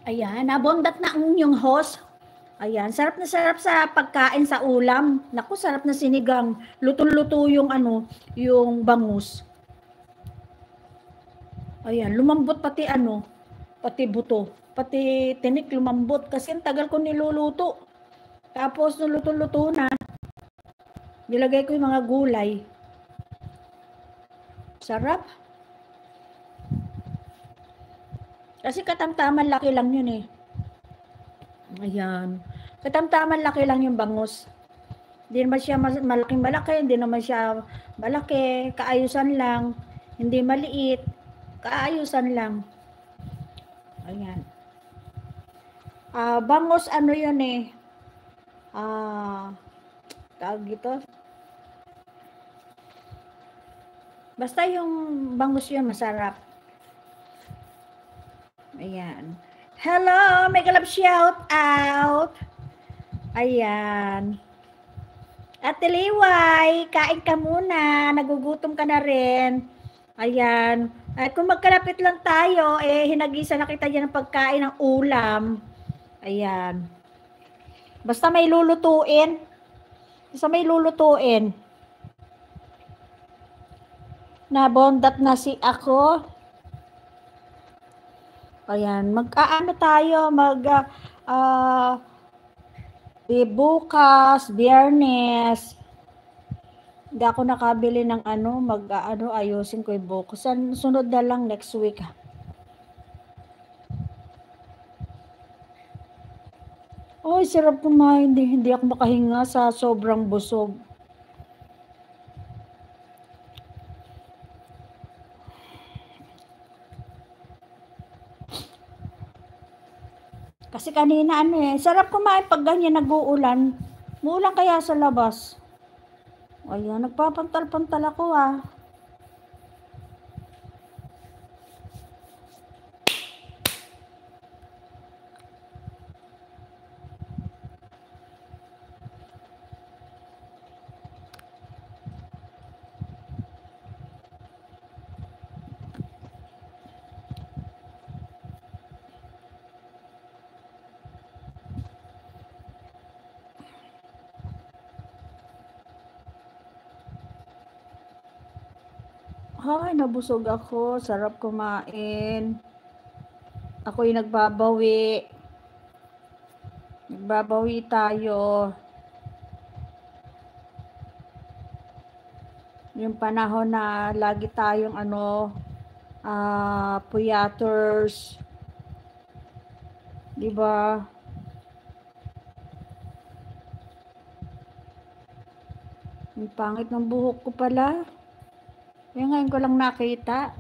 Ayan, nabondat na ang inyong host. Ayan, sarap na sarap sa pagkain sa ulam. Naku, sarap na sinigang. Lutong-luto yung ano, yung bangus. Ayan, lumambot pati ano, pati buto. Pati tinik lumambot kasi ang tagal ko niluluto. Tapos nung luto-luto na, nilagay ko yung mga gulay. Sarap. Kasi katamtaman laki lang yun eh. Ayan. Katamtaman laki lang yung bangus. Hindi naman siya malaking malaki, hindi naman siya malaki, kaayusan lang, hindi maliit, kaayusan lang. Ayan. Bangus ano yun eh, tawag ito, basta yung bangus yun masarap. Ayan. Hello, may kalab shout out. Ayan. Ate Liway, kain ka muna, nagugutom ka na rin. Ayan. At kung magkalapit lang tayo, hinagisa na kita dyan ng pagkain ng ulam. Ayan. Basta may lulutuin. Basta may lulutuin. Nabondat na si ako. Ayan. Mag-aano tayo, bukas, Biyernes. Hindi ako nakabili ng ayusin ko yung bukas. Sunod na lang next week. Ay, sarap kumain. Hindi ako makahinga sa sobrang busog. Kasi kanina sarap kumain pag ganyan nag-uulan. Muulan kaya sa labas. Ayan, nagpapantal-pantal ako Ay, nabusog ako. Sarap kumain. Ako'y nagbabawi. Nagbabawi tayo. Yung panahon na lagi tayong puyaters. Diba? Ang pangit ng buhok ko pala. Ngayon ko lang nakita.